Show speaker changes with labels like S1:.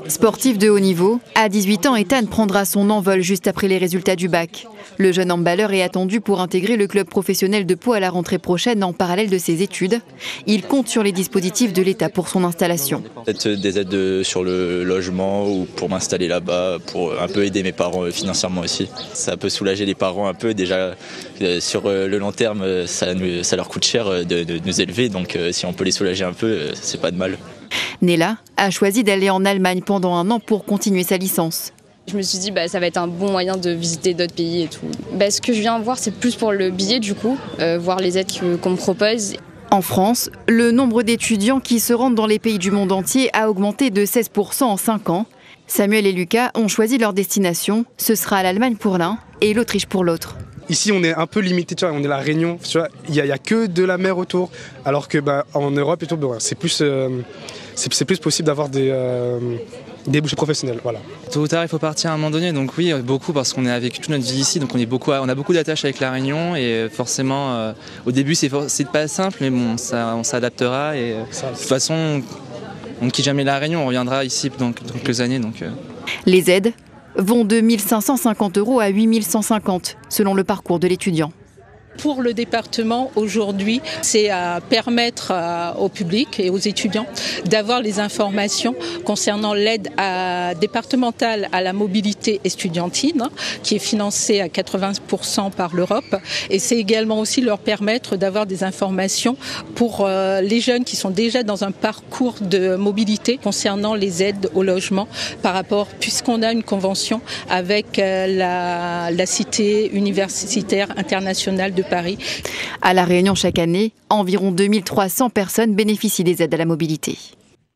S1: Sportif de haut niveau, à 18 ans, Ethan prendra son envol juste après les résultats du bac. Le jeune handballeur est attendu pour intégrer le club professionnel de Pau à la rentrée prochaine en parallèle de ses études. Il compte sur les dispositifs de l'État pour son installation.
S2: Peut-être des aides sur le logement ou pour m'installer là-bas, pour un peu aider mes parents financièrement aussi. Ça peut soulager les parents un peu. Déjà, sur le long terme, ça leur coûte cher de nous élever. Donc si on peut les soulager un peu, c'est pas de mal.
S1: Nella a choisi d'aller en Allemagne pendant un an pour continuer sa licence.
S3: Je me suis dit ça va être un bon moyen de visiter d'autres pays et tout. Ce que je viens voir, c'est plus pour le billet du coup, voir les aides qu'on me propose.
S1: En France, le nombre d'étudiants qui se rendent dans les pays du monde entier a augmenté de 16% en 5 ans. Samuel et Lucas ont choisi leur destination. Ce sera l'Allemagne pour l'un et l'Autriche pour l'autre.
S4: Ici, on est un peu limité, tu vois, on est la Réunion, tu vois, il y a que de la mer autour, alors que en Europe et tout, c'est plus possible d'avoir des débouchés professionnels, voilà.
S5: Tôt ou tard, il faut partir à un moment donné, donc oui, beaucoup parce qu'on a vécu toute notre vie ici, donc on a beaucoup d'attaches avec la Réunion et forcément, au début, c'est pas simple, mais bon, on s'adaptera et de toute façon, on ne quitte jamais la Réunion, on reviendra ici dans quelques années.
S1: Les aides vont de 1 550 € à 8 150 selon le parcours de l'étudiant.
S6: Pour le département, aujourd'hui, c'est à permettre au public et aux étudiants d'avoir les informations concernant l'aide départementale à la mobilité estudiantine, qui est financée à 80% par l'Europe. Et c'est également aussi leur permettre d'avoir des informations pour les jeunes qui sont déjà dans un parcours de mobilité concernant les aides au logement puisqu'on a une convention avec la Cité universitaire internationale de Paris.
S1: À La Réunion, chaque année, environ 2300 personnes bénéficient des aides à la mobilité.